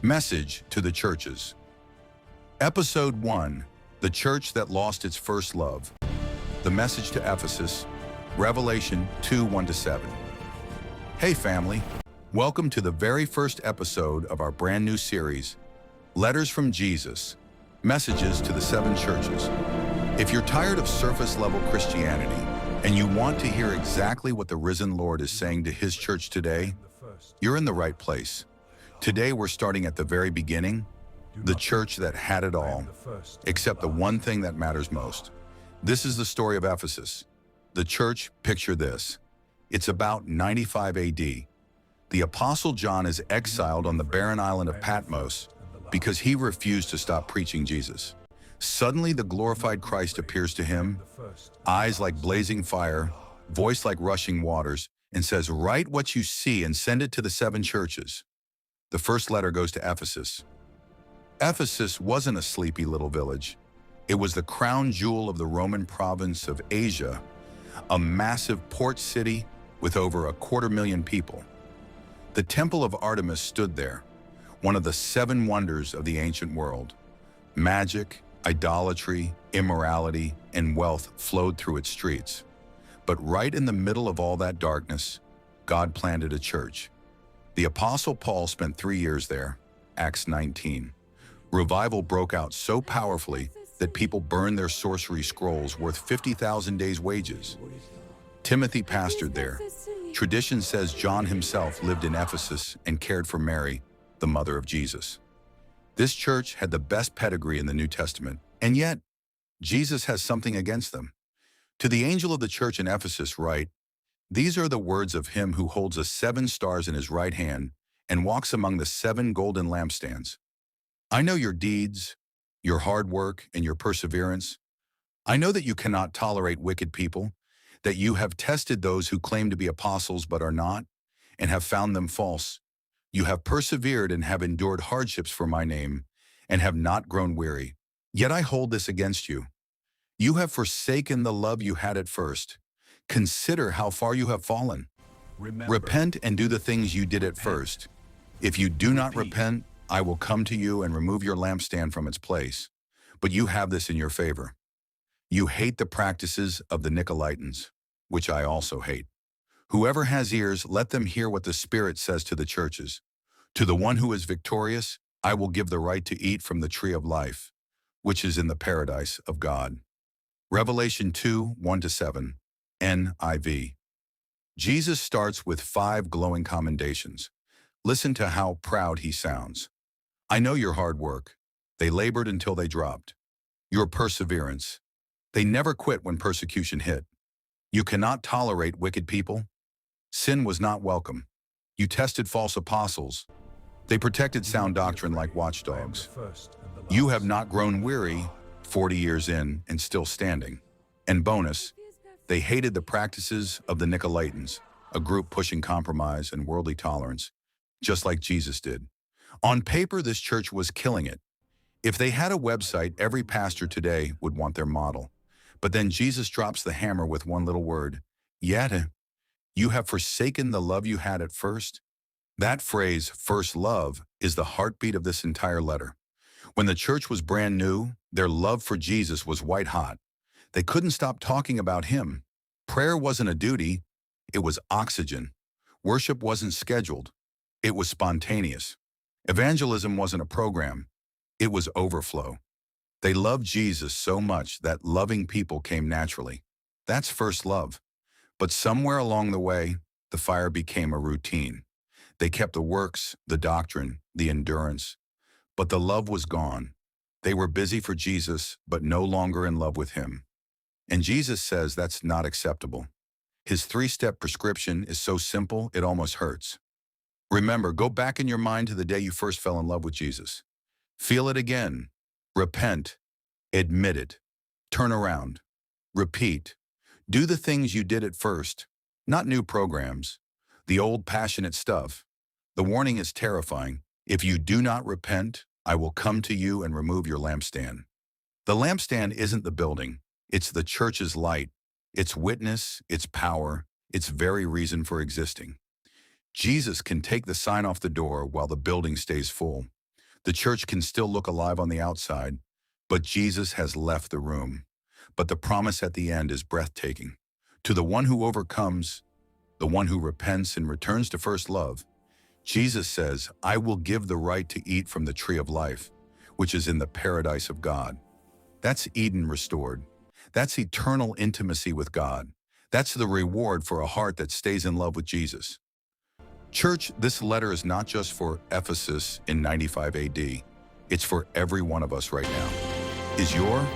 Message to the churches. Episode 1, The Church That Lost Its First Love. The message to Ephesus, Revelation 2:1-7. Hey family, welcome to the very first episode of our brand new series, Letters from Jesus, Messages to the Seven Churches. If you're tired of surface-level Christianity and you want to hear exactly what the risen Lord is saying to His church today, you're in the right place. Today we're starting at the very beginning, the church that had it all, except the one thing that matters most. This is the story of Ephesus. The church, picture this. It's about 95 AD. The Apostle John is exiled on the barren island of Patmos because he refused to stop preaching Jesus. Suddenly the glorified Christ appears to him, eyes like blazing fire, voice like rushing waters, and says, "Write what you see and send it to the seven churches." The first letter goes to Ephesus. Ephesus wasn't a sleepy little village. It was the crown jewel of the Roman province of Asia, a massive port city with over 250,000 people. The Temple of Artemis stood there, one of the seven wonders of the ancient world. Magic, idolatry, immorality, and wealth flowed through its streets. But right in the middle of all that darkness, God planted a church. The Apostle Paul spent 3 years there, Acts 19. Revival broke out so powerfully that people burned their sorcery scrolls worth 50,000 days' wages. Timothy pastored there. Tradition says John himself lived in Ephesus and cared for Mary, the mother of Jesus. This church had the best pedigree in the New Testament, and yet Jesus has something against them. To the angel of the church in Ephesus write, "These are the words of him who holds the 7 stars in his right hand and walks among the 7 golden lampstands. I know your deeds, your hard work, and your perseverance. I know that you cannot tolerate wicked people, that you have tested those who claim to be apostles but are not, and have found them false. You have persevered and have endured hardships for my name, and have not grown weary. Yet I hold this against you. You have forsaken the love you had at first. Consider how far you have fallen. Repent and do the things you did at first. If you do not repent, I will come to you and remove your lampstand from its place. But you have this in your favor. You hate the practices of the Nicolaitans, which I also hate. Whoever has ears, let them hear what the Spirit says to the churches. To the one who is victorious, I will give the right to eat from the tree of life, which is in the paradise of God." Revelation 2:1-7. NIV. Jesus starts with 5 glowing commendations. Listen to how proud he sounds. I know your hard work. They labored until they dropped. Your perseverance. They never quit when persecution hit. You cannot tolerate wicked people. Sin was not welcome. You tested false apostles. They protected sound doctrine like watchdogs. You have not grown weary, 40 years in and still standing. And bonus, they hated the practices of the Nicolaitans, a group pushing compromise and worldly tolerance, just like Jesus did. On paper, this church was killing it. If they had a website, every pastor today would want their model. But then Jesus drops the hammer with one little word, "Yet you have forsaken the love you had at first." That phrase, first love, is the heartbeat of this entire letter. When the church was brand new, their love for Jesus was white hot. They couldn't stop talking about him. Prayer wasn't a duty, it was oxygen. Worship wasn't scheduled, it was spontaneous. Evangelism wasn't a program, it was overflow. They loved Jesus so much that loving people came naturally. That's first love. But somewhere along the way, the fire became a routine. They kept the works, the doctrine, the endurance. But the love was gone. They were busy for Jesus, but no longer in love with him. And Jesus says that's not acceptable. His 3-step prescription is so simple, it almost hurts. Remember, go back in your mind to the day you first fell in love with Jesus. Feel it again. Repent. Admit it. Turn around. Repeat. Do the things you did at first, not new programs. The old passionate stuff. The warning is terrifying. If you do not repent, I will come to you and remove your lampstand. The lampstand isn't the building. It's the church's light, its witness, its power, its very reason for existing. Jesus can take the sign off the door while the building stays full. The church can still look alive on the outside, but Jesus has left the room. But the promise at the end is breathtaking. To the one who overcomes, the one who repents and returns to first love, Jesus says, I will give the right to eat from the tree of life, which is in the paradise of God. That's Eden restored. That's eternal intimacy with God. That's the reward for a heart that stays in love with Jesus. Church, this letter is not just for Ephesus in 95 AD. It's for every one of us right now. Is your